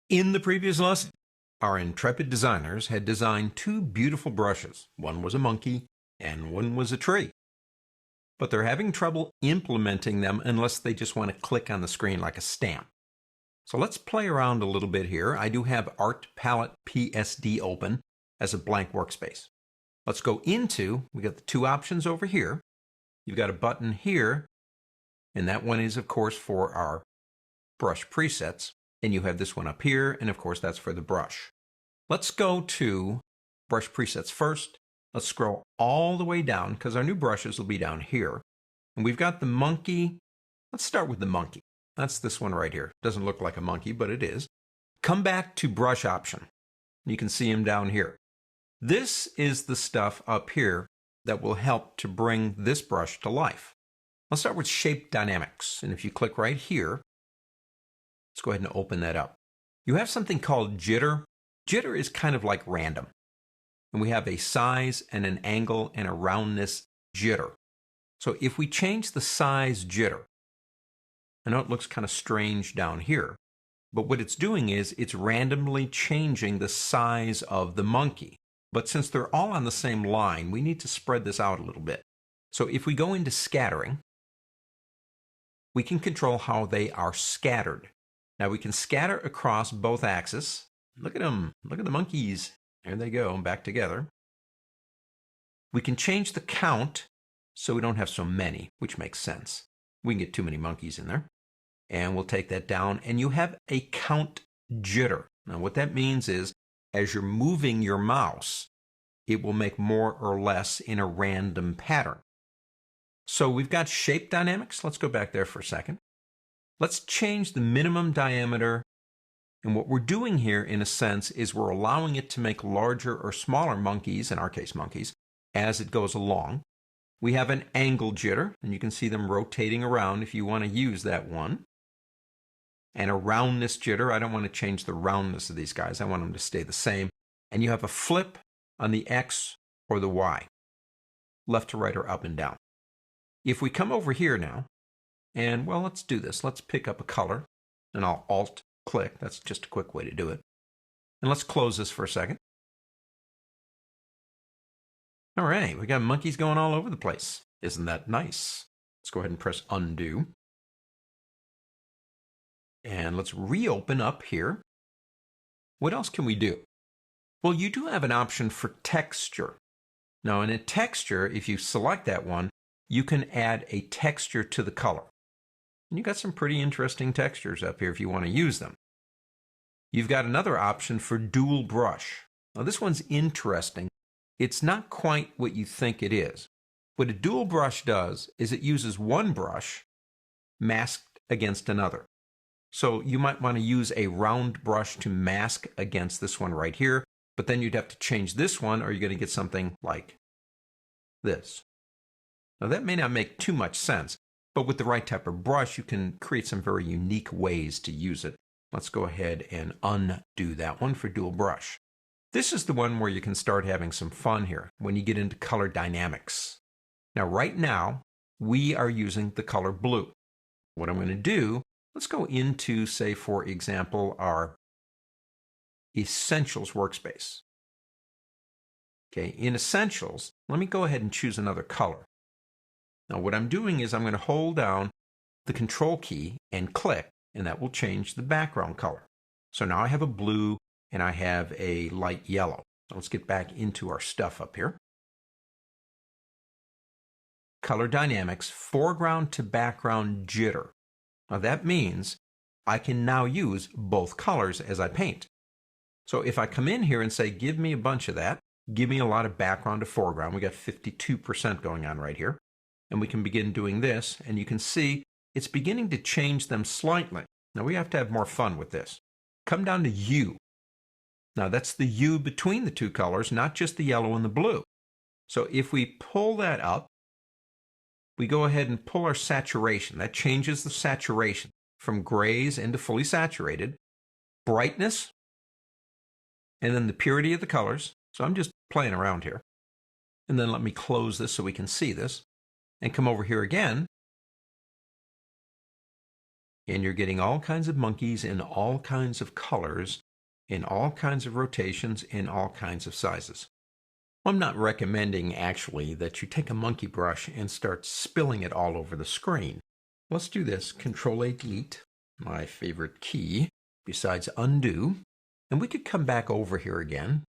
In the previous lesson, our intrepid designers had designed two beautiful brushes. One was a monkey and one was a tree. But they're having trouble implementing them unless they just want to click on the screen like a stamp. So let's play around a little bit here. I do have Art Palette PSD open as a blank workspace. Let's go into, we got the two options over here. You've got a button here, and that one is, of course, for our brush presets. And you have this one up here, and of course that's for the brush. Let's go to brush presets first. Let's scroll all the way down because our new brushes will be down here. And we've got the monkey. Let's start with the monkey. That's this one right here. Doesn't look like a monkey, but it is. Come back to brush option. You can see him down here. This is the stuff up here that will help to bring this brush to life. Let's start with shape dynamics. And if you click right here, let's go ahead and open that up. You have something called jitter. Jitter is kind of like random. And we have a size and an angle and a roundness jitter. So if we change the size jitter, I know it looks kind of strange down here, but what it's doing is it's randomly changing the size of the monkey. But since they're all on the same line, we need to spread this out a little bit. So if we go into scattering, we can control how they are scattered. Now we can scatter across both axes. Look at them. Look at the monkeys. There they go, back together. We can change the count so we don't have so many, which makes sense. We can get too many monkeys in there. And we'll take that down, and you have a count jitter. Now what that means is as you're moving your mouse, it will make more or less in a random pattern. So we've got shape dynamics. Let's go back there for a second. Let's change the minimum diameter. And what we're doing here, in a sense, is we're allowing it to make larger or smaller monkeys, in our case monkeys, as it goes along. We have an angle jitter, and you can see them rotating around if you want to use that one. And a roundness jitter. I don't want to change the roundness of these guys. I want them to stay the same. And you have a flip on the X or the Y, left to right or up and down. If we come over here now, and well, let's do this. Let's pick up a color, and I'll Alt-click. That's just a quick way to do it. And let's close this for a second. All right, we got monkeys going all over the place. Isn't that nice? Let's go ahead and press undo. And let's reopen up here. What else can we do? Well, you do have an option for texture. Now, in a texture, if you select that one, you can add a texture to the color. And you've got some pretty interesting textures up here if you want to use them. You've got another option for dual brush. Now, this one's interesting. It's not quite what you think it is. What a dual brush does is it uses one brush masked against another. So you might want to use a round brush to mask against this one right here, but then you'd have to change this one or you're going to get something like this. Now that may not make too much sense, but with the right type of brush, you can create some very unique ways to use it. Let's go ahead and undo that one for dual brush. This is the one where you can start having some fun here when you get into color dynamics. Now right now, we are using the color blue. What I'm going to do, let's go into, say, for example, our Essentials workspace. Okay, in Essentials, let me go ahead and choose another color. Now what I'm doing is I'm going to hold down the Control key and click, and that will change the background color. So now I have a blue and I have a light yellow. So let's get back into our stuff up here. Color dynamics, foreground to background jitter. Now that means I can now use both colors as I paint. So if I come in here and say, give me a bunch of that, give me a lot of background to foreground, we got 52% going on right here. And we can begin doing this, and you can see it's beginning to change them slightly. Now we have to have more fun with this. Come down to hue. Now that's the hue between the two colors, not just the yellow and the blue. So if we pull that up, we go ahead and pull our saturation. That changes the saturation from grays into fully saturated. Brightness, and then the purity of the colors. So I'm just playing around here. And then let me close this so we can see this. And come over here again And you're getting all kinds of monkeys in all kinds of colors, in all kinds of rotations, in all kinds of sizes. I'm not recommending, actually, that you take a monkey brush and start spilling it all over the screen. Let's do this. Control-A-Delete, my favorite key, besides undo. And we could come back over here again.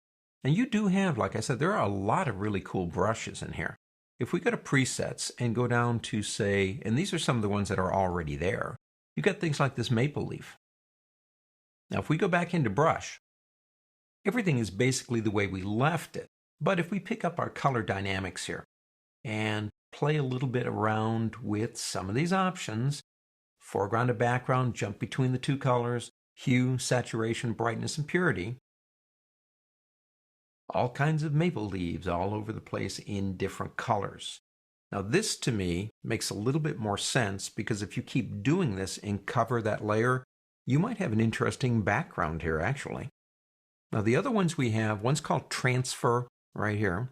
And you do have, like I said, there are a lot of really cool brushes in here. If we go to presets and go down to, say, and these are some of the ones that are already there, you got things like this maple leaf. Now, if we go back into brush, everything is basically the way we left it. But if we pick up our color dynamics here and play a little bit around with some of these options, foreground to background, jump between the two colors, hue, saturation, brightness, and purity, all kinds of maple leaves all over the place in different colors. Now this, to me, makes a little bit more sense because if you keep doing this and cover that layer, you might have an interesting background here, actually. Now the other ones we have, one's called Transfer right here.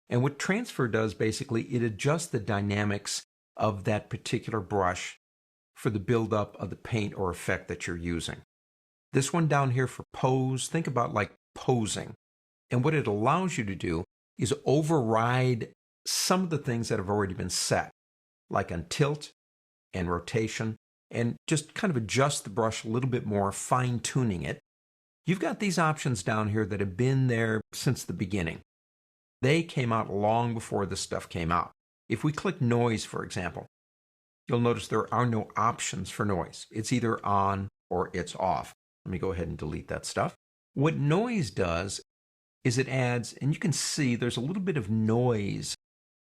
And what Transfer does, basically, it adjusts the dynamics of that particular brush for the buildup of the paint or effect that you're using. This one down here for Pose, think about like posing. And what it allows you to do is override some of the things that have already been set, like on tilt and rotation, and just kind of adjust the brush a little bit more, fine-tuning it. You've got these options down here that have been there since the beginning. They came out long before this stuff came out. If we click Noise, for example, you'll notice there are no options for noise. It's either on or it's off. Let me go ahead and delete that stuff. What Noise does is it adds, and you can see there's a little bit of noise,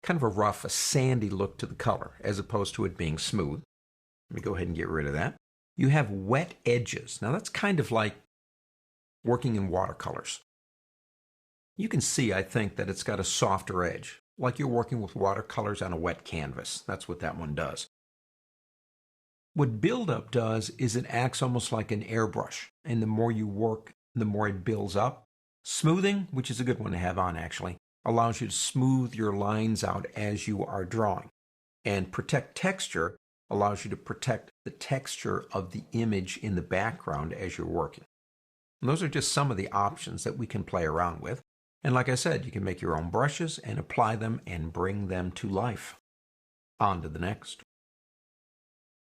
kind of a rough, a sandy look to the color, as opposed to it being smooth. Let me go ahead and get rid of that. You have wet edges. Now that's kind of like working in watercolors. You can see, I think, that it's got a softer edge, like you're working with watercolors on a wet canvas. That's what that one does. What build-up does is it acts almost like an airbrush, and the more you work, the more it builds up. Smoothing, which is a good one to have on actually, allows you to smooth your lines out as you are drawing. And Protect Texture allows you to protect the texture of the image in the background as you're working. And those are just some of the options that we can play around with. And like I said, you can make your own brushes and apply them and bring them to life. On to the next.